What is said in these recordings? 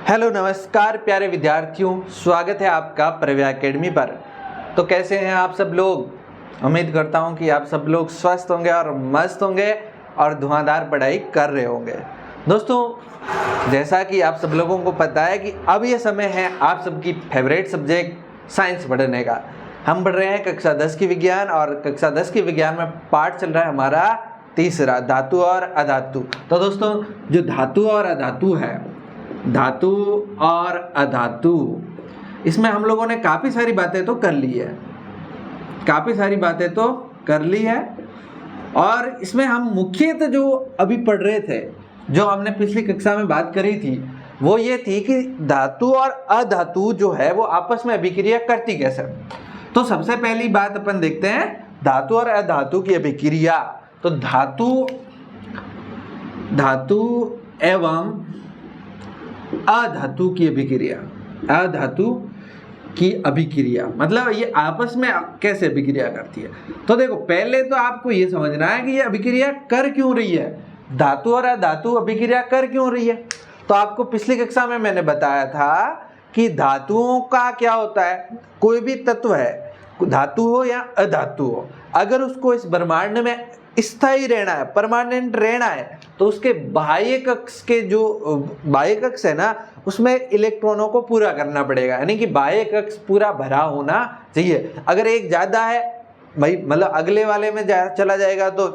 Hello नमस्कार प्यारे विद्यार्थियों, स्वागत है आपका प्रव्या एकेडमी पर। तो कैसे हैं आप सब लोग। उम्मीद करता हूं कि आप सब लोग स्वस्थ होंगे और मस्त होंगे और धुआंधार पढ़ाई कर रहे होंगे। दोस्तों, जैसा कि आप सब लोगों को पता है कि अब ये समय है आप सबकी फेवरेट सब्जेक्ट साइंस पढ़ने का। हम पढ़ रहे हैं कक्षा 10 की विज्ञान, और कक्षा 10 की विज्ञान में पाठ चल रहा है हमारा तीसरा, धातु और अधातु। तो दोस्तों, जो धातु और अधातु है, धातु और अधातु, इसमें हम लोगों ने काफ़ी सारी बातें तो कर ली है, और इसमें हम मुख्यतः जो अभी पढ़ रहे थे, जो हमने पिछली कक्षा में बात करी थी, वो ये थी कि धातु और अधातु जो है वो आपस में अभिक्रिया करती कैसे। तो सबसे पहली बात अपन देखते हैं धातु और अधातु की अभिक्रिया। तो धातु एवं अधातु की अभिक्रिया, मतलब ये आपस में कैसे अभिक्रिया करती है। तो देखो, पहले तो आपको ये समझना है कि ये अभिक्रिया कर क्यों रही है, धातु और अधातु अभिक्रिया कर क्यों रही है। तो आपको पिछली कक्षा में मैंने बताया था कि धातुओं का क्या होता है, कोई भी तत्व है, धातु हो या अधातु हो, अगर उसको इस ब्रह्मांड में स्थायी रहना है, परमानेंट रहना है, तो उसके बाह्य कक्ष के जो बाह्य कक्ष है ना, उसमें इलेक्ट्रॉनों को पूरा करना पड़ेगा, यानी कि बाह्य कक्ष पूरा भरा होना चाहिए। अगर एक ज़्यादा है भाई, मतलब अगले वाले में चला जाएगा तो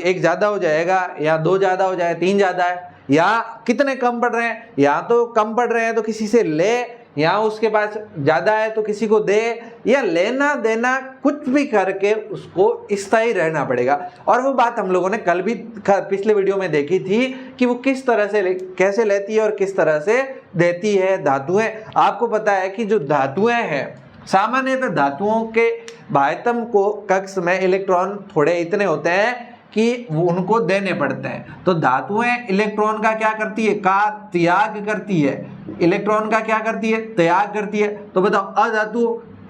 एक ज़्यादा हो जाएगा, या दो ज़्यादा हो जाए, तीन ज़्यादा है, या कितने कम पड़ रहे हैं, या तो कम पड़ रहे हैं तो किसी से ले, या उसके पास ज़्यादा है तो किसी को दे, या लेना देना कुछ भी करके उसको स्थायी रहना पड़ेगा। और वो बात हम लोगों ने कल भी पिछले वीडियो में देखी थी कि वो किस तरह से कैसे लेती है और किस तरह से देती है धातुएं। आपको पता है कि जो धातुएं हैं, सामान्यतः धातुओं के बाह्यतम को कक्ष में इलेक्ट्रॉन थोड़े इतने होते हैं कि वो उनको देने पड़ते हैं। तो धातुएं इलेक्ट्रॉन का क्या करती है, त्याग करती है। इलेक्ट्रॉन का क्या करती है, त्याग करती है। तो बताओ,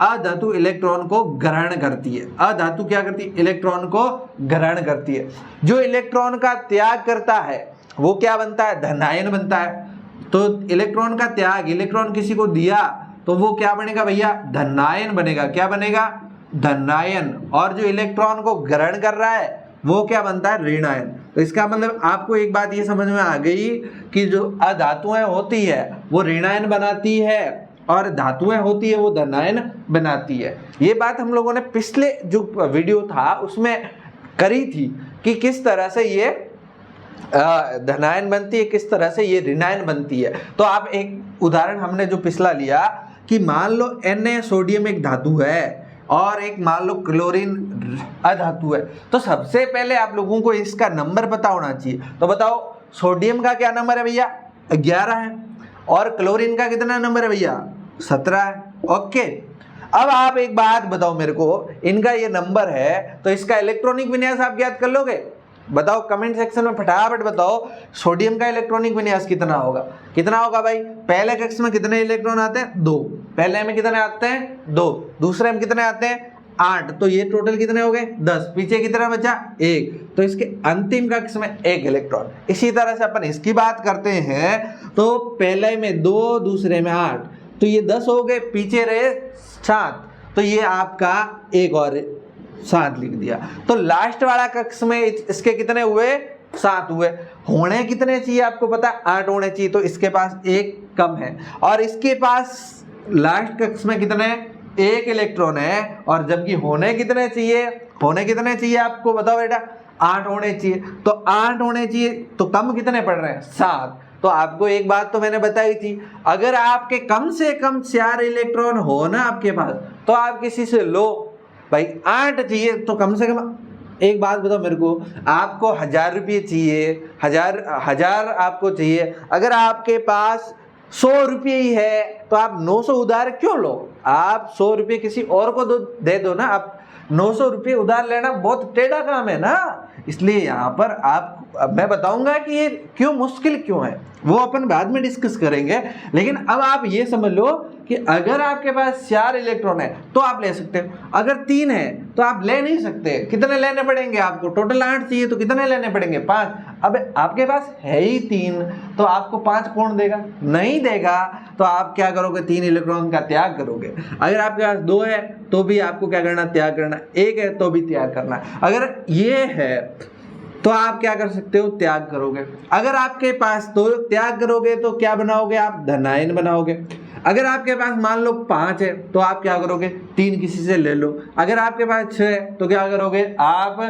अधातु इलेक्ट्रॉन को ग्रहण करती है। अधातु क्या करती है, इलेक्ट्रॉन को ग्रहण करती है। जो इलेक्ट्रॉन का त्याग करता है वो क्या बनता है, धनायन बनता है। तो इलेक्ट्रॉन का त्याग, इलेक्ट्रॉन किसी को दिया तो वो क्या बनेगा भैया, धनायन बनेगा। क्या बनेगा, धनायन। और जो इलेक्ट्रॉन को ग्रहण कर रहा है वो क्या बनता है, ऋणायन। तो इसका मतलब आपको एक बात ये समझ में आ गई कि जो अधातुएं होती है वो ऋणायन बनाती है, और धातुएं होती है वो धनायन बनाती है। ये बात हम लोगों ने पिछले जो वीडियो था उसमें करी थी कि किस तरह से ये धनायन बनती है, किस तरह से ये ऋणायन बनती है। तो आप एक उदाहरण हमने जो पिछला लिया कि मान लो Na सोडियम एक धातु है और एक मान लो क्लोरीन अधातु है। तो सबसे पहले आप लोगों को इसका नंबर पता होना चाहिए। तो बताओ, सोडियम का क्या नंबर है भैया, 11 है, और क्लोरीन का कितना नंबर है भैया, 17 है। ओके, अब आप एक बात बताओ मेरे को, इनका ये नंबर है तो इसका इलेक्ट्रॉनिक विन्यास आप ज्ञात कर लोगे। बताओ कमेंट सेक्शन में फटाफट बताओ, सोडियम का इलेक्ट्रॉनिक विन्यास कितना होगा भाई। पहले कक्ष में कितने इलेक्ट्रॉन आते हैं, 2। पहले में कितने आते हैं, 2। दूसरे में कितने आते हैं, 8। तो ये टोटल कितने हो गए, 10। पीछे कितना बचा, 1। तो इसके अंतिम कक्ष में 1 इलेक्ट्रॉन। इसी तरह से अपन इसकी बात करते हैं तो पहले में 2, दूसरे में 8, तो ये 10 हो गए, पीछे रहे 7, तो ये आपका एक और 7 लिख दिया। तो लास्ट वाला कक्ष में इसके कितने हुए, 7 हुए। होने कितने चाहिए आपको पता, 8 होने चाहिए, तो इसके पास 1 कम है। और इसके पास लास्ट कक्ष में कितने, 1 इलेक्ट्रॉन है, और जबकि होने कितने चाहिए आपको बताओ बेटा, 8 होने चाहिए। तो 8 होने चाहिए, तो कम कितने पड़ रहे हैं, 7। तो आपको एक बात तो मैंने बताई थी, अगर आपके कम से कम 4 इलेक्ट्रॉन हो ना आपके पास, तो आप किसी से लो भाई 8 चाहिए, तो कम से कम एक बात बताओ मेरे को, आपको 1000 रुपये चाहिए, हजार आपको चाहिए, अगर आपके पास 100 रुपये ही है तो आप 900 उधार क्यों लो, आप 100 रुपये किसी और को दे दो ना। आप 900 रुपये उधार लेना बहुत टेढ़ा काम है ना, इसलिए यहाँ पर अब मैं बताऊंगा कि ये क्यों मुश्किल क्यों है, वो अपन बाद में डिस्कस करेंगे। लेकिन अब आप ये समझ लो कि अगर आपके पास 4 इलेक्ट्रॉन है तो आप ले सकते हो, अगर 3 है तो आप ले नहीं सकते। कितने लेने पड़ेंगे आपको? टोटल 8 चाहिए तो कितने लेने पड़ेंगे? 5। अब आपके पास है ही 3 तो आपको 5 कौन देगा? नहीं देगा। तो आप क्या करोगे? 3 इलेक्ट्रॉन का त्याग करोगे। अगर आपके पास 2 है तो भी आपको क्या करना? त्याग करना। 1 है तो भी त्याग करना। अगर ये है तो आप क्या कर सकते हो? त्याग करोगे। अगर आपके पास तो त्याग करोगे तो क्या बनाओगे आप? धनायन बनाओगे। अगर आपके पास मान लो 5 है तो आप क्या करोगे? 3 किसी से ले लो। अगर आपके पास 6 है तो क्या करोगे? आप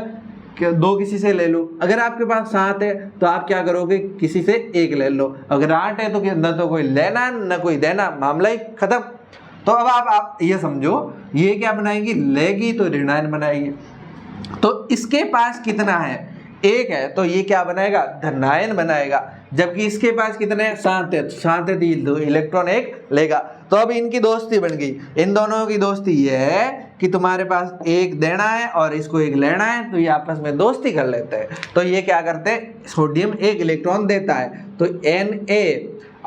2 किसी से ले लो। अगर आपके पास 7 है तो आप क्या करोगे? किसी से 1 ले लो। अगर 8 है तो न तो कोई लेना न कोई देना, मामला ही खत्म। तो अब आप ये समझो, ये क्या बनाएगी? लेगी तो ऋणायन बनाएगी। तो इसके पास कितना है? 1 है तो ये क्या बनाएगा? धनायन बनाएगा। जबकि इसके पास कितने हैं? 7 है, 7 है तो इलेक्ट्रॉन 1 लेगा। तो अब इनकी दोस्ती बन गई। इन दोनों की दोस्ती ये है कि तुम्हारे पास 1 देना है और इसको 1 लेना है, तो ये आपस में दोस्ती कर लेते हैं। तो ये क्या करते हैं? सोडियम 1 इलेक्ट्रॉन देता है तो Na,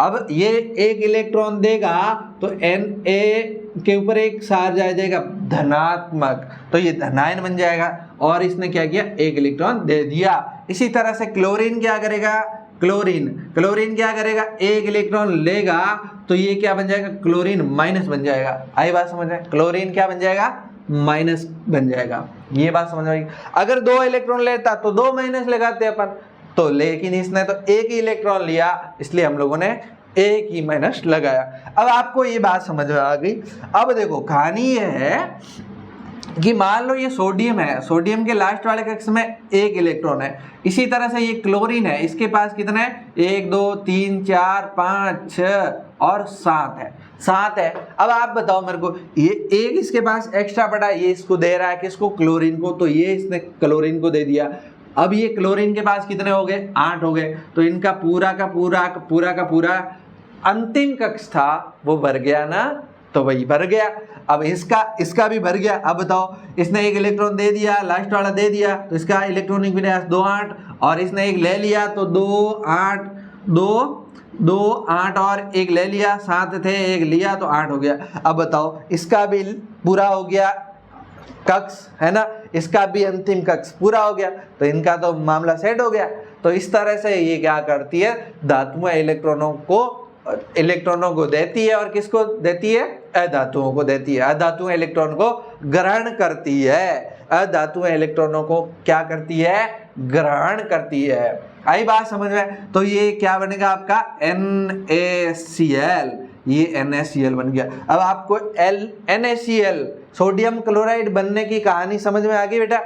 अब ये 1 इलेक्ट्रॉन देगा तो Na के ऊपर एक चार्ज आ जाएगा धनात्मक, तो ये धनायन बन जाएगा। और इसने क्या किया? 1 इलेक्ट्रॉन दे दिया। इसी तरह से क्लोरीन क्या करेगा? क्लोरीन क्या करेगा? 1 इलेक्ट्रॉन लेगा तो ये क्या बन जाएगा? क्लोरीन माइनस बन जाएगा। आई बात समझ में? क्लोरीन क्या बन जाएगा? माइनस बन जाएगा। ये बात समझ में? अगर 2 इलेक्ट्रॉन लेता तो 2 माइनस लगाते अपन, तो लेकिन इसने तो 1 ही इलेक्ट्रॉन लिया, इसलिए हम लोगों ने 1 ही माइनस लगाया। अब आपको ये बात समझ में आ गई। अब देखो कहानी ये है कि मान लो ये सोडियम है, सोडियम के लास्ट वाले कक्ष में 1 इलेक्ट्रॉन है। इसी तरह से ये क्लोरीन है, इसके पास कितने हैं? 1 2 3 4 5 6 और 7 है। 7 है। अब आप बताओ मेरे को, ये 1 इसके पास एक्स्ट्रा पड़ा है, ये इसको दे रहा है किसको? क्लोरीन को। तो ये इसने क्लोरीन को दे दिया। अब ये क्लोरीन के पास कितने हो गए? 8 हो गए। तो इनका पूरा का पूरा अंतिम कक्ष था वो भर गया ना, तो वही भर गया। अब इसका भी भर गया। अब बताओ, इसने 1 इलेक्ट्रॉन दे दिया, लास्ट वाला दे दिया, तो इसका इलेक्ट्रॉनिक विन्यास 2 8, और इसने 1 ले लिया तो 2 8 2 8 और 1 ले लिया, 7 थे 1 लिया तो 8 हो गया। अब बताओ, इसका भी पूरा हो गया कक्ष, है ना, इसका भी अंतिम कक्ष पूरा हो गया, तो इनका तो मामला सेट हो गया। तो इस तरह से ये क्या करती है? धातुएं इलेक्ट्रॉनों को देती है, और किसको देती है? अधातुओं को देती है। अधातुएं इलेक्ट्रॉन को ग्रहण करती है। अधातुएं इलेक्ट्रॉनों को क्या करती है? ग्रहण करती है। आई बात समझ में? तो ये क्या बनेगा आपका? NaCl। ये NaCl बन गया। अब आपको NaCl सोडियम क्लोराइड बनने की कहानी समझ में आ गई बेटा?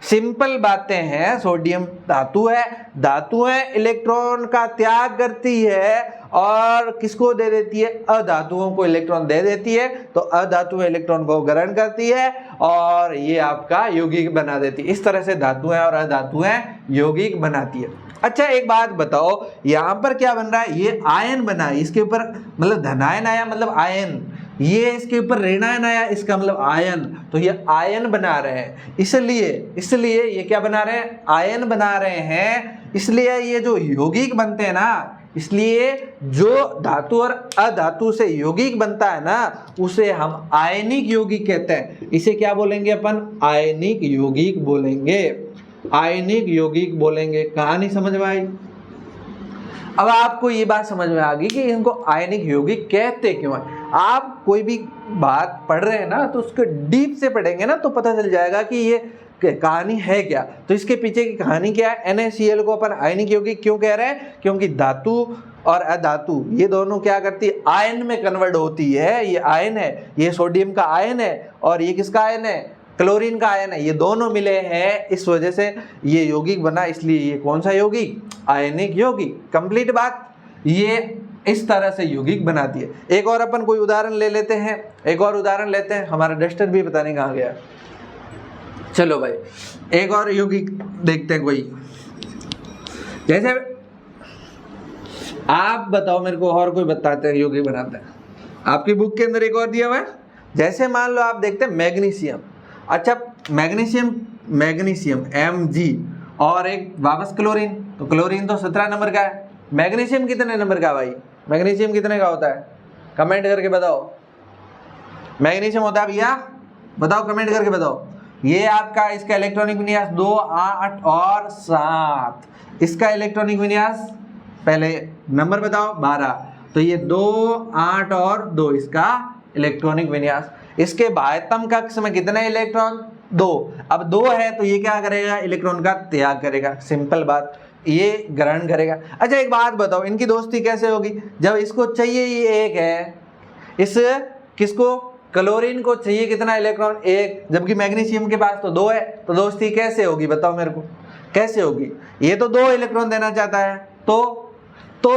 सिंपल बातें हैं। सोडियम धातु है, धातुएं इलेक्ट्रॉन का त्याग करती है और किसको दे देती है? अधातुओं को इलेक्ट्रॉन दे देती है। तो अधातुएं इलेक्ट्रॉन को ग्रहण करती है और ये आपका यौगिक बना देती है। इस तरह से धातुएं और अधातुएं यौगिक बनाती है। अच्छा एक बात बताओ, यहाँ पर क्या बन रहा है? ये आयन बना है, इसके ऊपर मतलब धनायन आया मतलब आयन, ये इसके ऊपर ऋणायन आया, इसका मतलब आयन, तो ये आयन बना रहे हैं। इसलिए ये क्या बना रहे हैं? आयन बना रहे हैं। इसलिए ये जो यौगिक बनते हैं ना, इसलिए जो धातु और अधातु से यौगिक बनता है ना, उसे हम आयनिक यौगिक कहते हैं। इसे क्या बोलेंगे अपन? आयनिक यौगिक बोलेंगे। आयनिक यौगिक बोलेंगे। कहानी समझ में आई? अब आपको ये बात समझ में आ गई कि इनको आयनिक यौगिक कहते क्यों है। आप कोई भी बात पढ़ रहे हैं ना, तो उसको डीप से पढ़ेंगे ना, तो पता चल जाएगा कि ये कहानी है क्या। तो इसके पीछे की कहानी क्या है? NaCl को अपन आयनिक यौगिक क्यों कह रहे हैं? क्योंकि धातु और अधातु ये दोनों क्या करती है? आयन में कन्वर्ट होती है। ये आयन है, ये सोडियम का आयन है, और ये किसका आयन है? क्लोरीन का आयन है। ये दोनों मिले हैं, इस वजह से ये यौगिक बना। इसलिए ये कौन सा यौगिक? आयनिक यौगिक। कंप्लीट बात। ये इस तरह से यौगिक बनाती है। एक और अपन कोई उदाहरण ले लेते हैं, एक और उदाहरण लेते हैं। हमारा डस्टर भी पता नहीं कहाँ गया। चलो भाई, एक और यौगिक देखते हैं कोई। जैसे आप बताओ मेरे को, और कोई बताते हैं यौगिक बनाते हैं। आपकी बुक के अंदर एक और दिया हुआ है। जैसे मान लो आप देखते हैं मैग्नीशियम। अच्छा, मैग्नीशियम Mg और एक वापस क्लोरीन, तो क्लोरीन तो 17 नंबर का है। मैग्नीशियम कितने नंबर का भाई? मैग्नीशियम कितने का होता है? कमेंट करके बताओ। मैग्नीशियम होता है भैया, बताओ कमेंट करके बताओ। ये आपका इसका इलेक्ट्रॉनिक विन्यास 2, 8 और 7। इसका इलेक्ट्रॉनिक विन्यास पहले नंबर बताओ 12, तो ये 2, 8 और 2 इसका इलेक्ट्रॉनिक विन्यास। इसके बाह्यतम कक्ष में कितने इलेक्ट्रॉन? 2। अब 2 है तो ये क्या करेगा? इलेक्ट्रॉन का त्याग करेगा, सिंपल बात, ये ग्रहण करेगा। अच्छा एक बात बताओ, इनकी दोस्ती कैसे होगी? जब इसको चाहिए ये 1 है, इस किसको? क्लोरीन को चाहिए कितना इलेक्ट्रॉन? 1, जबकि मैग्नीशियम के पास तो 2 है, तो दोस्ती कैसे होगी बताओ मेरे को, कैसे होगी? ये तो 2 इलेक्ट्रॉन देना चाहता है, तो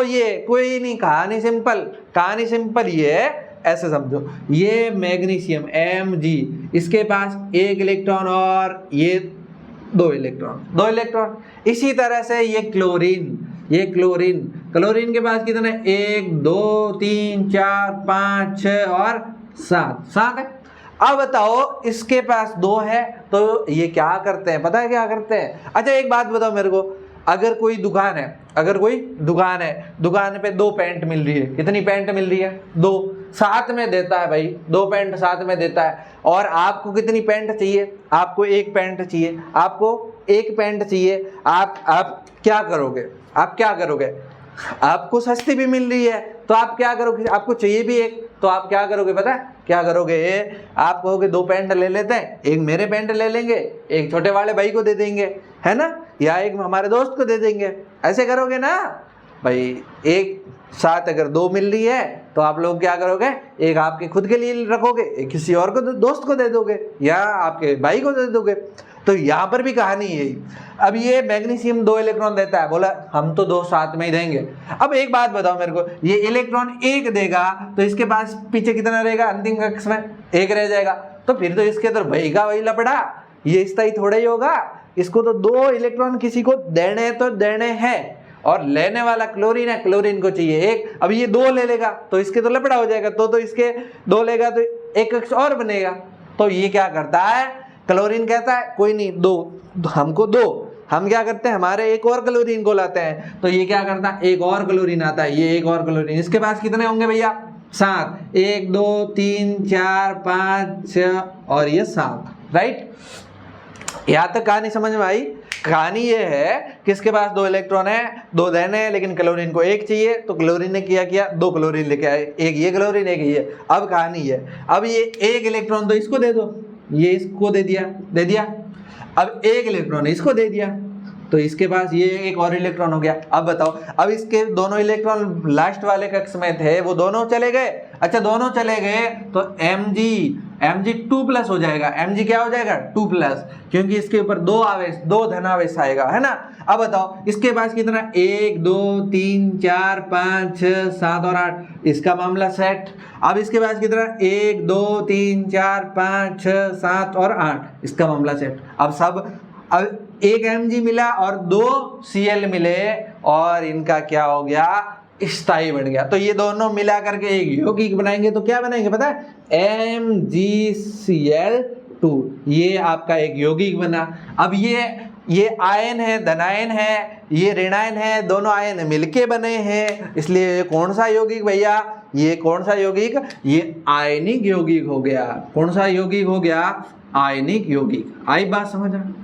ये कोई नहीं, कहानी सिंपल, कहानी सिंपल। ये ऐसे समझो, ये मैग्नीशियम Mg, इसके पास 1 इलेक्ट्रॉन और ये 2 इलेक्ट्रॉन। इसी तरह से ये क्लोरीन के पास कितने? 1, 2, 3, 4, 5, 6 और 7 है। अब बताओ इसके पास 2 है, तो ये क्या करते हैं? पता है क्या करते हैं? अच्छा एक बात बताओ मेरे को, अगर कोई दुकान है, दुकान पे 2 पैंट मिल रही है, कितनी पैंट मिल रही है? 2, साथ में देता है भाई, 2 पैंट साथ में देता है, और आपको कितनी पैंट चाहिए? आपको 1 पैंट चाहिए, आप क्या करोगे? आपको सस्ती भी मिल रही है, तो आप क्या करोगे? आपको चाहिए भी 1, तो आप क्या करोगे? पता है क्या करोगे? आप कहोगे 2 पैंट ले लेते हैं, एक मेरे पैंट ले लेंगे, एक छोटे वाले भाई को दे देंगे, है ना, या एक हमारे दोस्त को दे देंगे, ऐसे करोगे ना भाई। एक साथ अगर 2 मिल रही है तो आप लोग क्या करोगे? एक आपके खुद के लिए रखोगे, एक किसी और को, दोस्त को दे दोगे, या आपके भाई को दे दोगे। तो यहाँ पर भी कहानी यही। अब ये मैग्नीशियम 2 इलेक्ट्रॉन देता है, बोला हम तो 2 साथ में ही देंगे। अब एक बात बताओ मेरे को, ये इलेक्ट्रॉन 1 देगा तो इसके पास पीछे कितना रहेगा? अंतिम कक्ष में 1 रह जाएगा, तो फिर तो इसके तो वही लपड़ा, ये स्थायी थोड़ा ही होगा। इसको तो 2 इलेक्ट्रॉन किसी को देने हैं, और लेने वाला क्लोरीन है, क्लोरीन को चाहिए 1। अब ये 2 ले लेगा तो इसके तो लपड़ा हो जाएगा, तो इसके 2 लेगा तो एक कक्ष और बनेगा। तो ये क्या करता है? क्लोरीन कहता है कोई नहीं, 2 हमको दो, हम क्या करते हैं? हमारे एक और क्लोरीन को लाते हैं, तो ये क्या करता है? एक और क्लोरीन आता है, ये एक और क्लोरीन, इसके पास कितने होंगे भैया? 7, 1, 2, 3, 4, 5, 6 और ये 7, राइट। यहाँ तक कहानी समझ में आई? कहानी ये है कि इसके पास 2 इलेक्ट्रॉन है, 2 देने हैं, लेकिन क्लोरीन को 1 चाहिए, तो क्लोरीन ने किया 2 क्लोरीन लेके आए, एक ये क्लोरीन, एक ये। अब कहानी है, अब ये 1 इलेक्ट्रॉन तो इसको दे दो, ये इसको दे दिया। अब 1 इलेक्ट्रॉन इसको दे दिया, तो इसके पास ये एक और इलेक्ट्रॉन हो गया। अब बताओ, अब इसके दोनों इलेक्ट्रॉन लास्ट वाले कक्ष में थे, वो दोनों चले गए। अच्छा दोनों चले गए तो Mg 2+ हो जाएगा। Mg क्या हो जाएगा? 2+, क्योंकि इसके ऊपर 2 धनावेश आएगा, है ना। अब बताओ इसके पास कितना? 1, 2, 3, 4, 5, 6, 7 और 8, इसका मामला सेट। अब इसके पास कितना? 1, 2, 3, 4, 5, 6, 7 और 8, इसका मामला सेट। अब 1 Mg मिला और 2 Cl मिले, और इनका क्या हो गया? स्थायी बन गया। तो ये दोनों मिला करके एक यौगिक बनाएंगे, तो क्या बनाएंगे पता है? MgCl2, ये आपका एक यौगिक बना। अब ये आयन है, धनायन है, ये ऋणायन है, दोनों आयन मिलके बने हैं, इसलिए ये कौन सा यौगिक भैया? ये कौन सा यौगिक? ये आयनिक यौगिक हो गया। कौन सा यौगिक हो गया? आयनिक यौगिक। आई बात समझ में?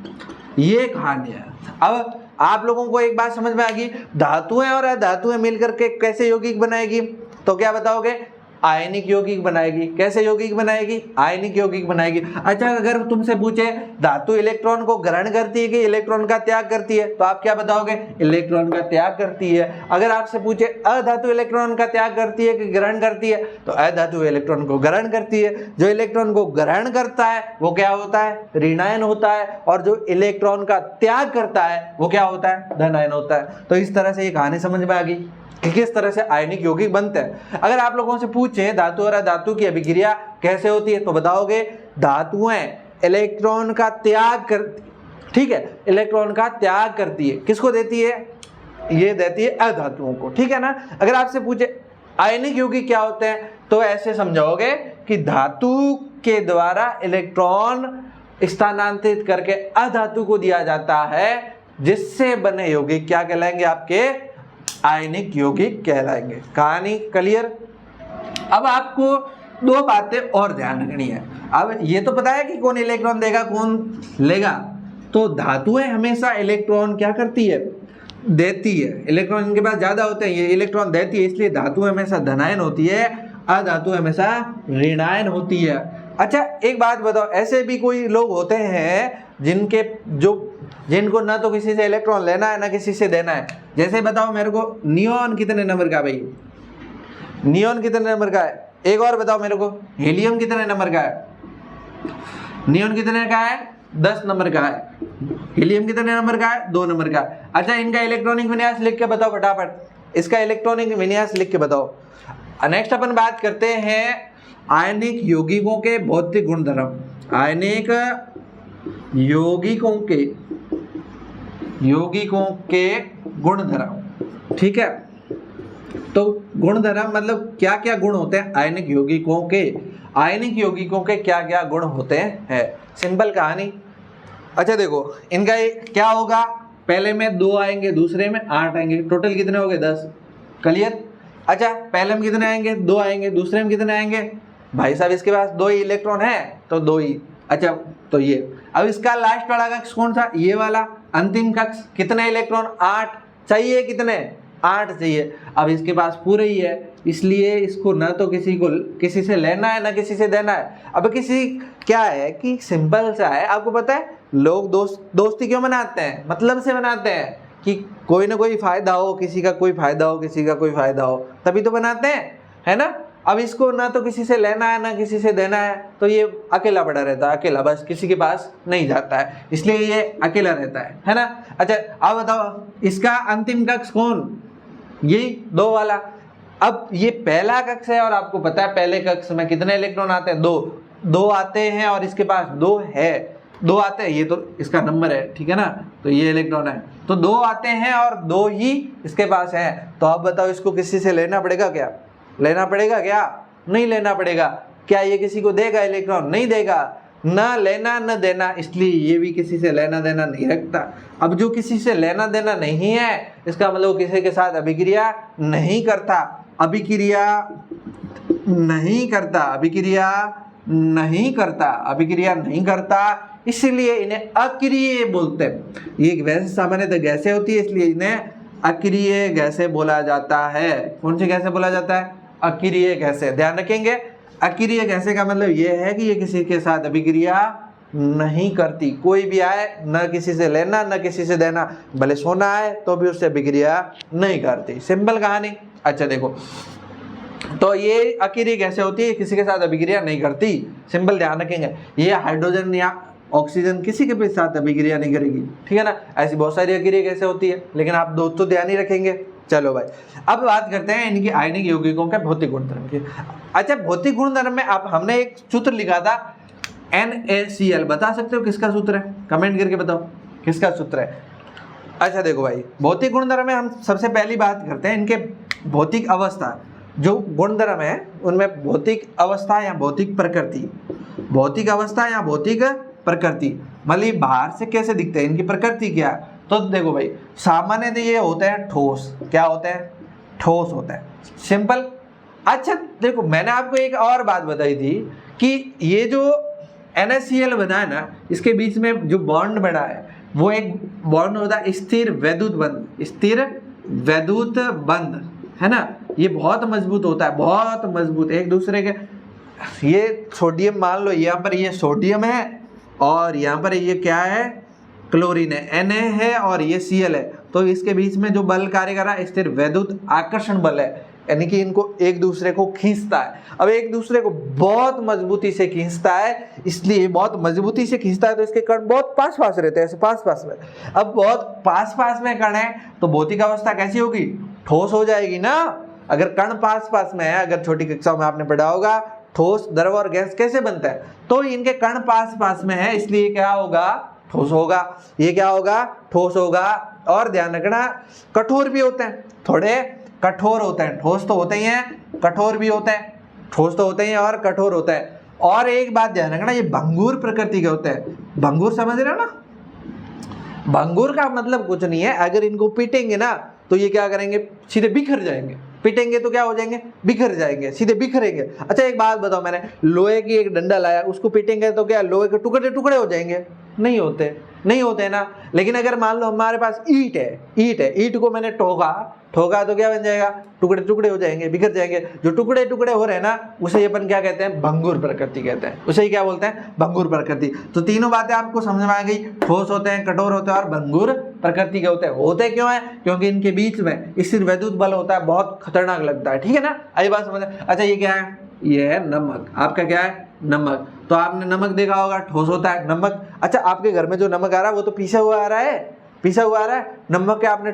ये कहानी है। अब आप लोगों को एक बात समझ में आ गई, धातुएं और अधातुएं मिलकर के कैसे यौगिक बनाएगी? तो क्या बताओगे? आयनिक यौगिक बनाएगी। कैसे यौगिक बनाएगी? आयनिक यौगिक बनाएगी। अच्छा अगर तुमसे पूछे धातु इलेक्ट्रॉन को ग्रहण करती है कि इलेक्ट्रॉन का त्याग करती है, तो आप क्या बताओगे? इलेक्ट्रॉन का त्याग करती है। अगर आपसे पूछे अधातु इलेक्ट्रॉन का त्याग करती है कि ग्रहण करती है, तो अधातु इलेक्ट्रॉन को ग्रहण करती है। जो इलेक्ट्रॉन को ग्रहण करता है वो क्या होता है? ऋणायन होता है, और जो इलेक्ट्रॉन का त्याग करता है वो क्या होता है? धनायन होता है। तो इस तरह से ये कहानी समझ में आ गई कि किस तरह से आयनिक यौगिक बनते हैं। अगर आप लोगों से पूछे धातु और अधातु की अभिक्रिया कैसे होती है, तो बताओगे धातुएं इलेक्ट्रॉन का त्याग करती, ठीक है, इलेक्ट्रॉन का त्याग करती है। किसको देती है? ये देती है अधातुओं को, ठीक है ना। अगर आपसे पूछे आयनिक यौगिक क्या होते हैं, तो ऐसे समझाओगे कि धातु के द्वारा इलेक्ट्रॉन स्थानांतरित करके अधातु को दिया जाता है, जिससे बने यौगिक क्या कहलाएंगे? आपके आयनिक यौगिक कहलाएंगे। कहानी क्लियर? अब आपको दो बातें और ध्यान रखनी है। अब ये तो पता है कि कौन इलेक्ट्रॉन देगा कौन लेगा, तो धातुएं हमेशा इलेक्ट्रॉन क्या करती है? देती है। इलेक्ट्रॉन इनके पास ज्यादा होते हैं, ये इलेक्ट्रॉन देती है, इसलिए धातु हमेशा धनायन होती है, अधातु हमेशा ऋणायन होती है। अच्छा एक बात बताओ, ऐसे भी कोई लोग होते हैं जिनको ना तो किसी से इलेक्ट्रॉन लेना है ना किसी से देना है। जैसे बताओ मेरे को, नियोन कितने नंबर का भाई? नियोन कितने नंबर का है? एक और बताओ मेरे को, हीलियम कितने नंबर का है? नियोन कितने का है? 10 नंबर का है। हीलियम कितने नंबर का है? 2 नंबर का। अच्छा इनका इलेक्ट्रॉनिक विन्यास लिख के बताओ फटाफट, इसका इलेक्ट्रॉनिक विन्यास लिख के बताओ। नेक्स्ट अपन बात करते हैं आयनिक यौगिकों के भौतिक गुणधर्म। आयनिक यौगिकों के गुणधर्म, ठीक है। तो गुणधर्म मतलब क्या क्या गुण होते हैं आयनिक यौगिकों के? आयनिक यौगिकों के क्या क्या गुण होते हैं? सिंपल कहानी। अच्छा देखो इनका क्या होगा, पहले में 2 आएंगे, दूसरे में 8 आएंगे, टोटल कितने हो गए? 10। क्लियर? अच्छा पहले में कितने आएंगे? 2 आएंगे, दूसरे में कितने आएंगे? भाई साहब इसके पास 2 ही इलेक्ट्रॉन है तो 2 ही। अच्छा तो ये, अब इसका लास्ट वाला कक्ष कौन सा? ये वाला अंतिम कक्ष। कितने इलेक्ट्रॉन? 8 चाहिए। कितने? 8 चाहिए। अब इसके पास पूरे ही है, इसलिए इसको ना तो किसी से लेना है ना किसी से देना है। अब किसी क्या है कि सिंपल सा है, आपको पता है लोग दोस्ती क्यों बनाते हैं? मतलब से बनाते हैं कि कोई ना कोई फायदा हो, किसी का कोई फायदा हो, किसी का कोई फायदा हो, तभी तो बनाते हैं, है ना। अब इसको ना तो किसी से लेना है ना किसी से देना है, तो ये अकेला पड़ा रहता है, अकेला, बस किसी के पास नहीं जाता है, इसलिए ये अकेला रहता है ना। अच्छा अब बताओ इसका अंतिम कक्ष कौन? यही 2 वाला। अब ये पहला कक्ष है और आपको पता है पहले कक्ष में कितने इलेक्ट्रॉन आते हैं? 2 आते हैं और इसके पास 2 है, 2 आते हैं, ये तो इसका नंबर है, ठीक है ना। तो ये इलेक्ट्रॉन है तो 2 आते हैं और 2 ही इसके पास है। तो अब बताओ इसको किसी से लेना पड़ेगा क्या? लेना पड़ेगा क्या? नहीं लेना पड़ेगा। क्या ये किसी को देगा इलेक्ट्रॉन? नहीं देगा। ना लेना न देना, इसलिए ये भी किसी से लेना देना नहीं रखता। अब जो किसी से लेना देना नहीं है, इसका मतलब किसी के साथ अभिक्रिया नहीं करता, अभिक्रिया नहीं करता, इसलिए इन्हें अक्रिय बोलते हैं। ये वैसे सामान्यतः गैसें होती है, इसलिए इन्हें अक्रिय गैसें बोला जाता है। कौन सी गैसें बोला जाता है? अक्रिय गैसें। ध्यान रखेंगे, अक्रिय गैसें का मतलब ये है कि ये किसी के साथ अभिक्रिया नहीं करती। कोई भी आए, न किसी से लेना न किसी से देना, भले सोना आए तो भी उससे अभिक्रिया नहीं करती। सिंपल कहानी। अच्छा देखो, तो ये अक्रिय गैसें होती है, किसी के साथ अभिक्रिया नहीं करती। सिंपल ध्यान रखेंगे, ये हाइड्रोजन या ऑक्सीजन किसी के भी साथ अभिक्रिया नहीं करेगी, ठीक है ना। ऐसी बहुत सारी अक्रिय गैसें होती है, लेकिन आप दोस्तों ध्यान ही रखेंगे। चलो भाई अब बात करते हैं इनकी आयनिक यौगिकों के भौतिक गुणधर्म की। अच्छा भौतिक गुणधर्म में अब हमने एक सूत्र लिखा था NaCl, बता सकते हो किसका सूत्र है? कमेंट करके बताओ किसका सूत्र है। अच्छा देखो भाई, भौतिक गुणधर्म में हम सबसे पहली बात करते हैं इनके भौतिक अवस्था। जो गुणधर्म है उनमें भौतिक अवस्था या भौतिक प्रकृति, भौतिक अवस्था या भौतिक प्रकृति मतलब बाहर से कैसे दिखते हैं, इनकी प्रकृति क्या है। तो देखो भाई सामान्यतः ये होते हैं ठोस। क्या होते हैं? ठोस होते हैं, सिंपल। अच्छा देखो मैंने आपको एक और बात बताई थी कि ये जो NaCl बना है ना, इसके बीच में जो बॉन्ड बना है वो एक बॉन्ड होता है स्थिर वैद्युत बंध। स्थिर वैद्युत बंध है ना, ये बहुत मजबूत होता है, बहुत मजबूत एक दूसरे के। ये सोडियम मान लो, यहाँ पर ये सोडियम है और यहाँ पर ये क्या है? क्लोरीन है, Na है और ये Cl है। तो इसके बीच में जो बल कार्य कर रहा है स्थिर वैद्युत आकर्षण बल है, यानी कि इनको एक दूसरे को खींचता है। अब एक दूसरे को बहुत मजबूती से खींचता है, इसलिए बहुत मजबूती से खींचता है तो इसके कण बहुत पास पास रहते हैं, ऐसे पास पास में। अब बहुत पास पास में कण है तो भौतिक अवस्था कैसी होगी? ठोस हो जाएगी ना। अगर कण पास पास में है, अगर छोटी कक्षाओं में आपने पढ़ा होगा ठोस, द्रव और गैस कैसे बनता है, तो इनके कण पास पास में है, इसलिए क्या होगा? ठोस होगा। ये क्या होगा? ठोस होगा। और ध्यान रखना कठोर भी होते हैं, थोड़े कठोर होते हैं। ठोस तो होते ही हैं, कठोर भी होते हैं। ठोस तो होते ही हैं और कठोर होते हैं। और एक बात ध्यान रखना, ये भंगुर प्रकृति के होते हैं। भंगुर समझ रहे हो ना? भंगुर का मतलब कुछ नहीं है, अगर इनको पीटेंगे ना तो ये क्या करेंगे, सीधे बिखर जाएंगे। पीटेंगे तो क्या हो जाएंगे, बिखर जाएंगे, सीधे बिखरेंगे। अच्छा एक बात बताओ, मैंने लोहे की एक डंडा लाया, उसको पीटेंगे तो क्या लोहे के टुकड़े टुकड़े हो जाएंगे? नहीं होते, नहीं होते ना। लेकिन अगर मान लो हमारे पास ईंट है, ईंट को मैंने ठोका तो क्या बन जाएगा, टुकड़े टुकड़े हो जाएंगे, बिखर जाएंगे। जो टुकड़े टुकड़े हो रहे हैं ना, उसे अपन क्या कहते हैं, भंगुर प्रकृति कहते हैं। उसे ही क्या बोलते हैं, भंगुर प्रकृति। तो तीनों बातें आपको समझ में आ गई, ठोस होते हैं, कठोर होते हैं और भंगुर प्रकृति के होते हैं। होते क्यों है, क्योंकि इनके बीच में स्थिर वैद्युत बल होता है, बहुत खतरनाक लगता है। ठीक है ना, आई बात समझ। अच्छा ये क्या है, ये है नमक। आपका क्या है, नमक। तो आपने नमक देखा होगा, ठोस होता है नमक। अच्छा आपके घर में जो नमक आ रहा है वो तो पिसा हुआ आ रहा है, पिसा हुआ आ रहा है। नमक के आपने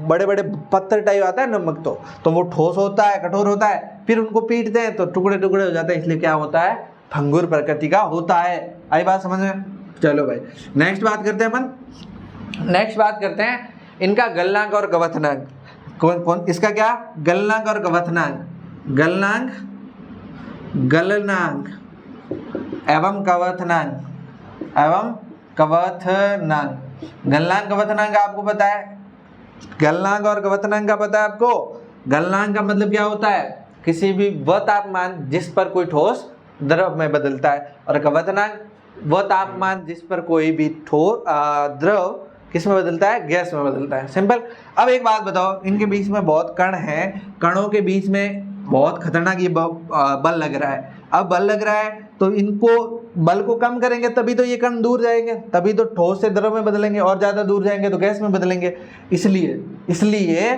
बड़े बड़े पत्थर टाइप आता है नमक, तो वो ठोस होता है, कठोर होता है। फिर उनको पीटते हैं तो टुकड़े टुकड़े हो जाते हैं, इसलिए क्या होता है, भंगुर प्रकृति का होता है। आई बात समझ में। चलो भाई नेक्स्ट बात करते हैं अपन। नेक्स्ट बात करते हैं इनका गलनांक और गवथनांक। कौन कौन, इसका क्या, गलनांक और गवथनांक। गलनांक, गलनांक एवं कवथनांक, एवं कवथनांक। गलनांक गवथनांक आपको पता है, गलनांक और गवथनांक का पता है आपको। गलनांक का मतलब क्या होता है, किसी भी वह तापमान जिस पर कोई ठोस द्रव में बदलता है, और गवथनांक वह तापमान जिस पर कोई भी ठोस द्रव किस में बदलता है, गैस में बदलता है। सिंपल। अब एक बात बताओ, इनके बीच में बहुत कण हैं, कणों के बीच में बहुत खतरनाक ये बल लग रहा है। अब बल लग रहा है तो इनको बल को कम करेंगे तभी तो ये कण दूर जाएंगे, तभी तो ठोस से द्रव में बदलेंगे, और ज़्यादा दूर जाएंगे तो गैस में बदलेंगे। इसलिए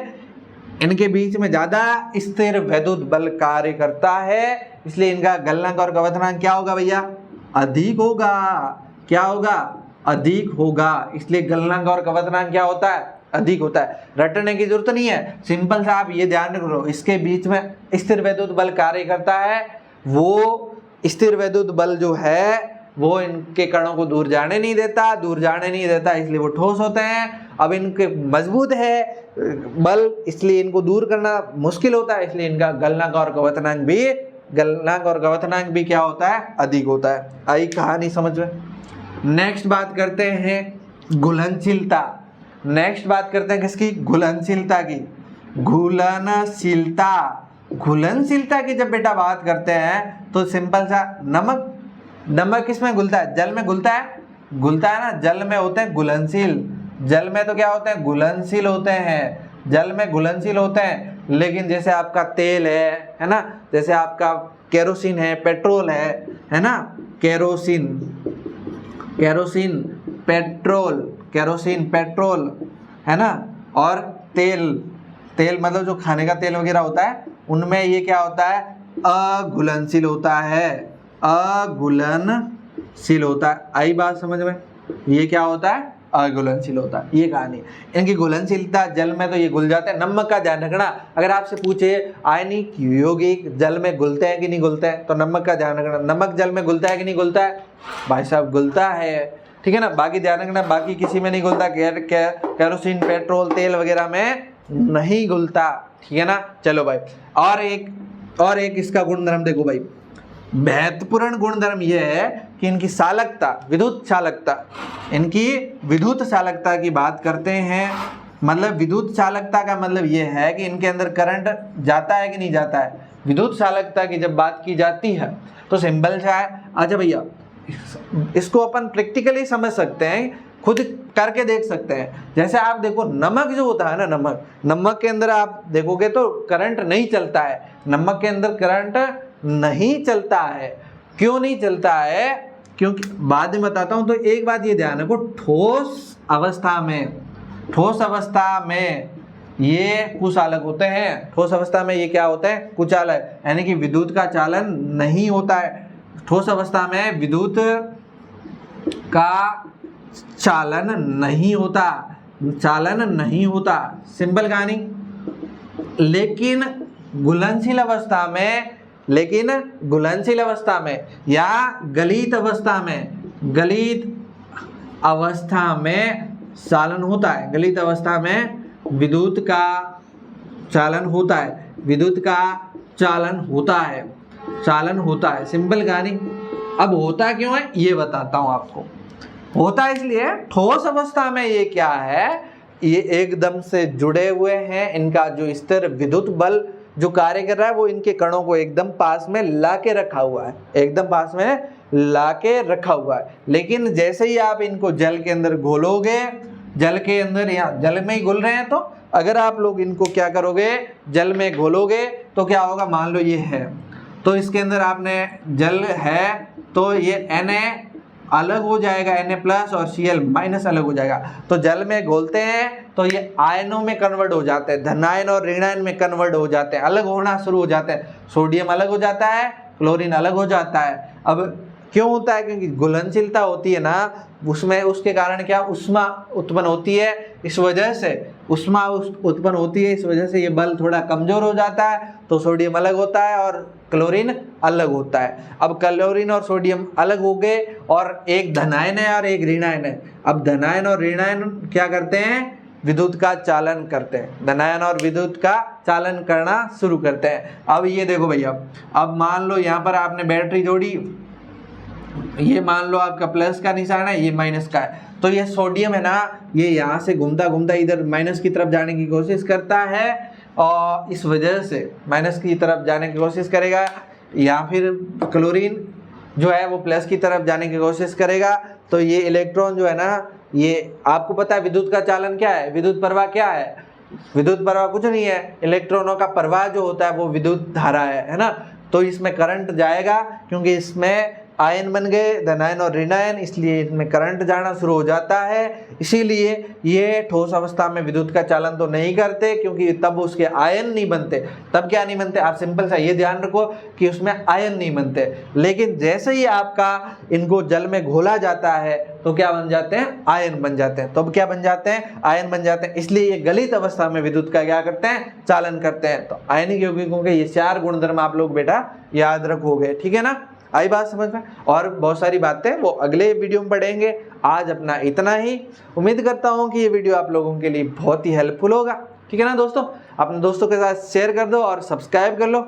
इनके बीच में ज़्यादा स्थिर वैद्युत बल कार्य करता है, इसलिए इनका गलनांक और गवथनांक क्या होगा भैया, अधिक होगा। क्या होगा, अधिक होगा। इसलिए गलनांक और गवथनांक क्या होता है, अधिक होता है। रटने की जरूरत नहीं है, सिंपल सा आप ये ध्यान रखो, इसके बीच में स्थिर वैद्युत बल कार्य करता है। वो स्थिर वैद्युत बल जो है वो इनके कणों को दूर जाने नहीं देता, इसलिए वो ठोस होते हैं। अब इनके मजबूत है बल, इसलिए इनको दूर करना मुश्किल होता है, इसलिए इनका गलनांक और गवथनांक भी क्या होता है, अधिक होता है। आई कहानी समझ में। नेक्स्ट बात करते हैं घुलनशीलता। नेक्स्ट बात करते हैं किसकी, घुलनशीलता की। घुलनशीलता की जब बेटा बात करते हैं तो सिंपल सा, नमक किसमें घुलता है, जल में घुलता है ना, जल में होते हैं घुलनशील। जल में तो क्या होते हैं, घुलनशील होते हैं, जल में घुलनशील होते हैं। लेकिन जैसे आपका तेल है ना, जैसे आपका केरोसिन है, पेट्रोल है ना, केरोसिन पेट्रोल है ना, और तेल मतलब जो खाने का तेल वगैरह होता है, उनमें ये क्या होता है, अघुलनशील होता है, अघुलनशील होता है। आई बात समझ में, ये क्या होता है, अघुलनशील होता है। ये कहानी इनकी घुलनशीलता, जल में तो ये घुल जाते हैं। नमक का ध्यान रखना, अगर आपसे पूछे आयनिक यौगिक जल में घुलते हैं कि नहीं घुलते हैं, तो नमक का ध्यान रखना, नमक जल में घुलता है कि नहीं घुलता है, भाई साहब घुलता है। ठीक है ना, बाकी ध्यान रखना, बाकी किसी में नहीं घुलता, केरोसिन, पेट्रोल, तेल वगैरह में नहीं घुलता। ठीक है ना। चलो भाई, और एक इसका गुणधर्म देखो भाई, महत्वपूर्ण गुणधर्म यह है कि इनकी चालकता, विद्युत चालकता, इनकी विद्युत चालकता की बात करते हैं। मतलब विद्युत चालकता का मतलब यह है कि इनके अंदर करंट जाता है कि नहीं जाता है। विद्युत चालकता की जब बात की जाती है तो सिंपल सा है। अच्छा भैया, इसको अपन प्रैक्टिकली समझ सकते हैं, खुद करके देख सकते हैं। जैसे आप देखो, नमक जो होता है ना, नमक के अंदर आप देखोगे तो करंट नहीं चलता है, नमक के अंदर करंट नहीं चलता है। क्यों नहीं चलता है, क्योंकि बाद में बताता हूं। तो एक बात ये ध्यान रखो, ठोस अवस्था में ये कुचालक होते हैं। ठोस अवस्था में ये क्या होते हैं, कुचालक, यानी कि विद्युत का चालन नहीं होता है। ठोस अवस्था में विद्युत का चालन नहीं होता, सिंपल कहानी। लेकिन घुलनशील अवस्था में या गलित अवस्था में चालन होता है। गलित अवस्था में विद्युत का चालन होता है, सिंपल कहानी। अब होता क्यों है ये बताता हूं आपको। होता है इसलिए ठोस अवस्था में ये क्या है, ये एकदम से जुड़े हुए हैं, इनका जो स्थिर विद्युत बल जो कार्य कर रहा है वो इनके कणों को एकदम पास में ला के रखा हुआ है, एकदम पास में ला के रखा हुआ है। लेकिन जैसे ही आप इनको जल के अंदर घोलोगे, जल के अंदर या जल में ही घुल रहे हैं, तो अगर आप लोग इनको क्या करोगे, जल में घोलोगे तो क्या होगा, मान लो ये है तो इसके अंदर आपने जल है तो ये Na अलग हो जाएगा, Na+ और Cl- अलग हो जाएगा। तो जल में घोलते हैं तो ये आयनों में कन्वर्ट हो जाते हैं, धनायन और ऋणायन में कन्वर्ट हो जाते हैं, अलग होना शुरू हो जाते हैं। सोडियम अलग हो जाता है, क्लोरीन अलग हो जाता है। अब क्यों होता है, क्योंकि घुलनशीलता होती है ना उसमें, उसके कारण क्या ऊष्मा उत्पन्न होती है, इस वजह से ऊष्मा उत्पन्न होती है, इस वजह से ये बल थोड़ा कमजोर हो जाता है। तो सोडियम अलग होता है और क्लोरीन अलग होता है। अब क्लोरीन और सोडियम अलग हो गए और एक धनायन है और एक ऋणायन है। अब धनायन और ऋणायन क्या करते हैं, विद्युत का चालन करते हैं, धनायन और विद्युत का चालन करना शुरू करते हैं। अब ये देखो भैया, अब मान लो यहाँ पर आपने बैटरी जोड़ी, ये मान लो आपका प्लस का निशान है, ये माइनस का है, तो ये सोडियम है ना, ये यहाँ से घूमता घूमता इधर माइनस की तरफ जाने की कोशिश करता है और इस वजह से माइनस की तरफ जाने की कोशिश करेगा, या फिर क्लोरीन जो है वो प्लस की तरफ जाने की कोशिश करेगा। तो ये इलेक्ट्रॉन जो है ना, ये आपको पता है विद्युत का चालन क्या है, विद्युत प्रवाह क्या है, विद्युत प्रवाह कुछ नहीं है, इलेक्ट्रॉनों का प्रवाह जो होता है वो विद्युत धारा है ना। तो इसमें करंट जाएगा क्योंकि इसमें आयन बन गए, धनायन और ऋणायन, इसलिए इसमें करंट जाना शुरू हो जाता है। इसीलिए ये ठोस अवस्था में विद्युत का चालन तो नहीं करते, क्योंकि तब उसके आयन नहीं बनते। तब क्या नहीं बनते, आप सिंपल सा ये ध्यान रखो कि उसमें आयन नहीं बनते। लेकिन जैसे ही आपका इनको जल में घोला जाता है तो क्या बन जाते हैं, आयन बन जाते हैं। तो अब क्या बन जाते हैं, आयन बन जाते हैं। इसलिए ये गलित अवस्था में विद्युत का क्या करते हैं, चालन करते हैं। तो आयनिक यौगिकों के ये 4 गुणधर्म आप लोग बेटा याद रखोगे, ठीक है ना। आई बात समझ में। और बहुत सारी बातें वो अगले वीडियो में पढ़ेंगे। आज अपना इतना ही। उम्मीद करता हूँ कि ये वीडियो आप लोगों के लिए बहुत ही हेल्पफुल होगा, ठीक है ना दोस्तों। अपने दोस्तों के साथ शेयर कर दो और सब्सक्राइब कर लो।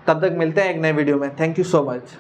तब तक मिलते हैं एक नए वीडियो में। Thank you so much.